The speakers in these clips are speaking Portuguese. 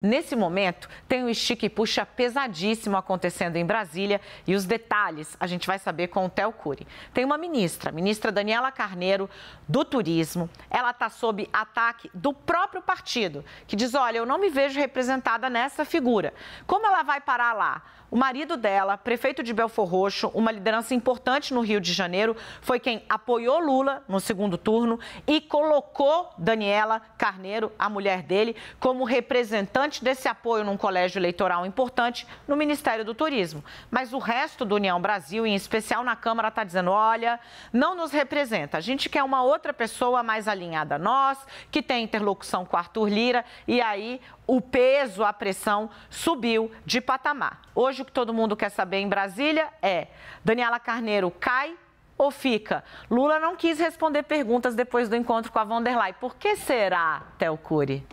Nesse momento, tem um estica e puxa pesadíssimo acontecendo em Brasília e os detalhes a gente vai saber com o Theo Cury. Tem uma ministra Daniela Carneiro, do Turismo. Ela está sob ataque do próprio partido, que diz, olha, eu não me vejo representada nessa figura. Como ela vai parar lá? O marido dela, prefeito de Belfor Roxo, uma liderança importante no Rio de Janeiro, foi quem apoiou Lula no segundo turno e colocou Daniela Carneiro, a mulher dele, como representante desse apoio num colégio eleitoral importante no Ministério do Turismo. Mas o resto do União Brasil, em especial na Câmara, está dizendo, olha, não nos representa. A gente quer uma outra pessoa mais alinhada a nós, que tem interlocução com Arthur Lira, e aí o peso, a pressão subiu de patamar. Hoje o que todo mundo quer saber em Brasília é, Daniela Carneiro cai ou fica? Lula não quis responder perguntas depois do encontro com a von der Leyen. Por que será, Theo Cury?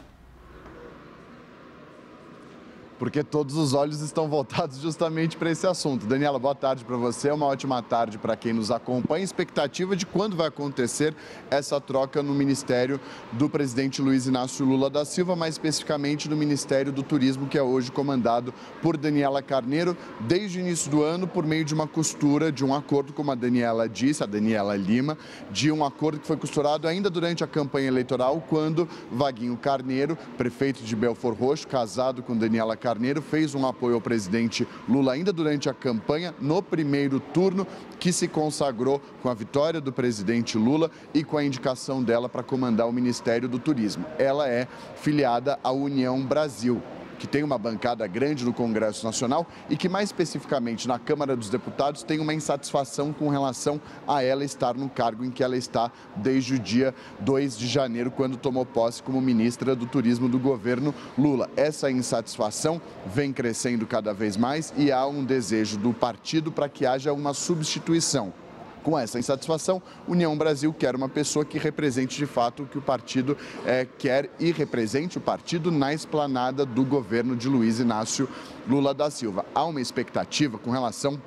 Porque todos os olhos estão voltados justamente para esse assunto. Daniela, boa tarde para você, uma ótima tarde para quem nos acompanha. Expectativa de quando vai acontecer essa troca no Ministério do presidente Luiz Inácio Lula da Silva, mais especificamente no Ministério do Turismo, que é hoje comandado por Daniela Carneiro, desde o início do ano, por meio de uma costura, de um acordo, como a Daniela disse, a Daniela Lima, de um acordo que foi costurado ainda durante a campanha eleitoral, quando Vaguinho Carneiro, prefeito de Belfor Roxo, casado com Daniela Carneiro, fez um apoio ao presidente Lula ainda durante a campanha, no primeiro turno, que se consagrou com a vitória do presidente Lula e com a indicação dela para comandar o Ministério do Turismo. Ela é filiada à União Brasil, que tem uma bancada grande no Congresso Nacional e que, mais especificamente na Câmara dos Deputados, tem uma insatisfação com relação a ela estar no cargo em que ela está desde o dia 2 de janeiro, quando tomou posse como ministra do Turismo do governo Lula. Essa insatisfação vem crescendo cada vez mais e há um desejo do partido para que haja uma substituição. Com essa insatisfação, União Brasil quer uma pessoa que represente de fato o que o partido quer e represente o partido na esplanada do governo de Luiz Inácio Lula da Silva. Há uma expectativa com relação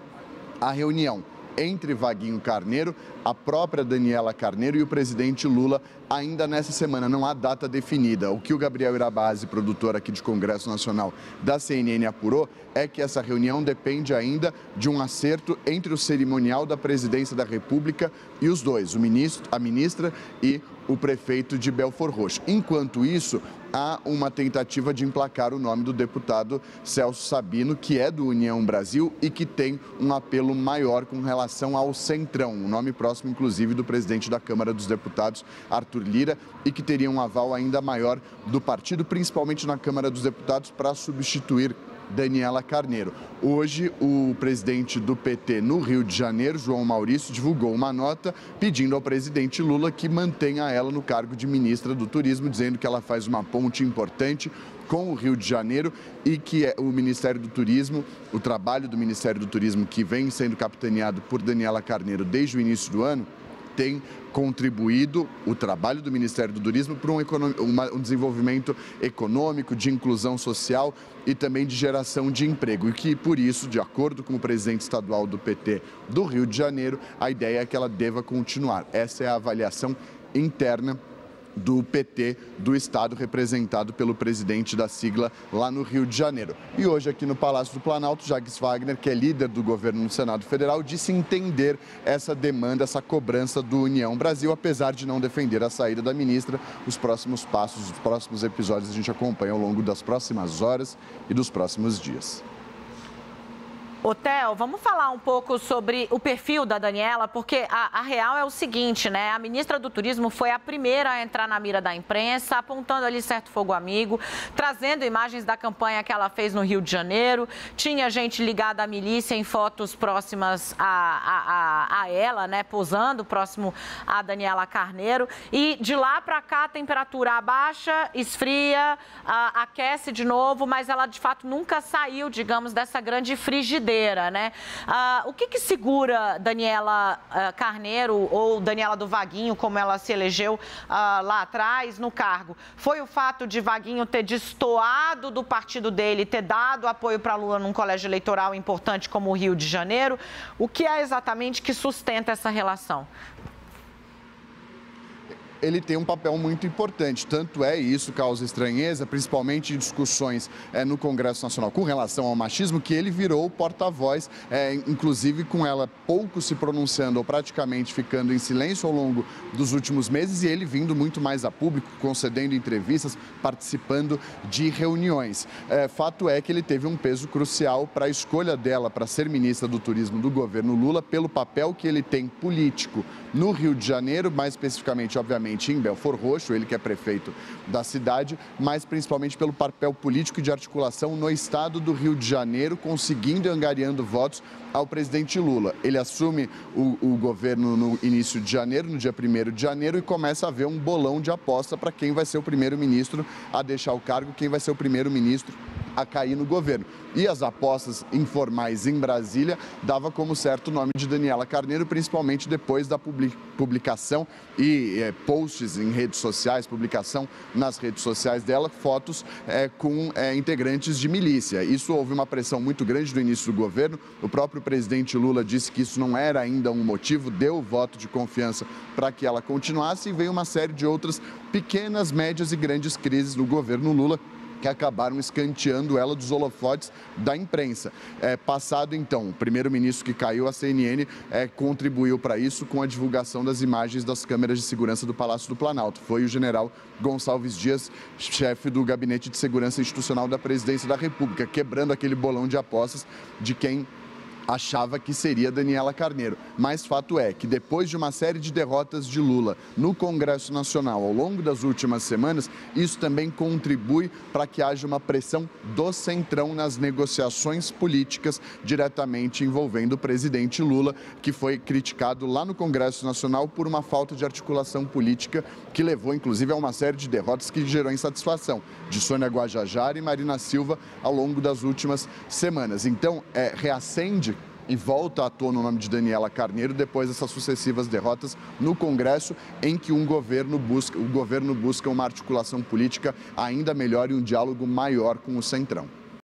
à reunião entre Vaguinho Carneiro, a própria Daniela Carneiro e o presidente Lula ainda nessa semana. Não há data definida. O que o Gabriel Irabazzi, produtor aqui de Congresso Nacional da CNN, apurou é que essa reunião depende ainda de um acerto entre o cerimonial da presidência da República e os dois, a ministra e o prefeito de Belfor Roxo. Enquanto isso, há uma tentativa de emplacar o nome do deputado Celso Sabino, que é do União Brasil e que tem um apelo maior com relação ao Centrão, um nome próximo, inclusive, do presidente da Câmara dos Deputados, Arthur Lira, e que teria um aval ainda maior do partido, principalmente na Câmara dos Deputados, para substituir Daniela Carneiro. Hoje, o presidente do PT no Rio de Janeiro, João Maurício, divulgou uma nota pedindo ao presidente Lula que mantenha ela no cargo de ministra do Turismo, dizendo que ela faz uma ponte importante com o Rio de Janeiro e que o Ministério do Turismo, o trabalho do Ministério do Turismo, que vem sendo capitaneado por Daniela Carneiro desde o início do ano, tem contribuído o trabalho do Ministério do Turismo para um desenvolvimento econômico, de inclusão social e também de geração de emprego. E que, por isso, de acordo com o presidente estadual do PT do Rio de Janeiro, a ideia é que ela deva continuar. Essa é a avaliação interna do PT do Estado, representado pelo presidente da sigla lá no Rio de Janeiro. E hoje, aqui no Palácio do Planalto, Jacques Wagner, que é líder do governo no Senado Federal, disse entender essa demanda, essa cobrança do União Brasil, apesar de não defender a saída da ministra. Os próximos passos, os próximos episódios a gente acompanha ao longo das próximas horas e dos próximos dias. Ô, Theo, vamos falar um pouco sobre o perfil da Daniela, porque a real é o seguinte, né? A ministra do Turismo foi a primeira a entrar na mira da imprensa, apontando ali certo fogo amigo, trazendo imagens da campanha que ela fez no Rio de Janeiro. Tinha gente ligada à milícia em fotos próximas a ela, né? Posando próximo a Daniela Carneiro. E de lá para cá a temperatura abaixa, esfria, aquece de novo, mas ela de fato nunca saiu, digamos, dessa grande frigidez. Né? O que segura Daniela Carneiro ou Daniela do Vaguinho, como ela se elegeu lá atrás, no cargo? Foi o fato de Vaguinho ter destoado do partido dele, ter dado apoio para Lula num colégio eleitoral importante como o Rio de Janeiro? O que é exatamente que sustenta essa relação? ele tem um papel muito importante. Tanto é, e isso causa estranheza, principalmente em discussões no Congresso Nacional com relação ao machismo, que ele virou o porta-voz, inclusive com ela pouco se pronunciando ou praticamente ficando em silêncio ao longo dos últimos meses, e ele vindo muito mais a público, concedendo entrevistas, participando de reuniões. Fato é que ele teve um peso crucial para a escolha dela para ser ministra do Turismo do governo Lula, pelo papel que ele tem político no Rio de Janeiro, mais especificamente, obviamente, em Belford Roxo, ele que é prefeito da cidade, mas principalmente pelo papel político e de articulação no estado do Rio de Janeiro, conseguindo e angariando votos ao presidente Lula. Ele assume o governo no início de janeiro, no dia 1º de janeiro, e começa a haver um bolão de aposta para quem vai ser o primeiro-ministro a deixar o cargo, quem vai ser o primeiro-ministro a cair no governo. E as apostas informais em Brasília dava como certo o nome de Daniela Carneiro, principalmente depois da publicação e posts em redes sociais, publicação nas redes sociais dela, fotos com integrantes de milícia. Isso houve uma pressão muito grande no início do governo. O próprio presidente Lula disse que isso não era ainda um motivo, deu o voto de confiança para que ela continuasse, e veio uma série de outras pequenas, médias e grandes crises no governo Lula, que acabaram escanteando ela dos holofotes da imprensa. Passado, então, o primeiro-ministro que caiu, a CNN contribuiu para isso com a divulgação das imagens das câmeras de segurança do Palácio do Planalto. Foi o general Gonçalves Dias, chefe do Gabinete de Segurança Institucional da Presidência da República, quebrando aquele bolão de apostas de quem achava que seria Daniela Carneiro. Mas fato é que depois de uma série de derrotas de Lula no Congresso Nacional ao longo das últimas semanas, isso também contribui para que haja uma pressão do Centrão nas negociações políticas diretamente envolvendo o presidente Lula, que foi criticado lá no Congresso Nacional por uma falta de articulação política que levou, inclusive, a uma série de derrotas que gerou insatisfação de Sônia Guajajara e Marina Silva ao longo das últimas semanas. Então, reacende e volta à tona o nome de Daniela Carneiro depois dessas sucessivas derrotas no Congresso, em que o governo busca uma articulação política ainda melhor e um diálogo maior com o Centrão.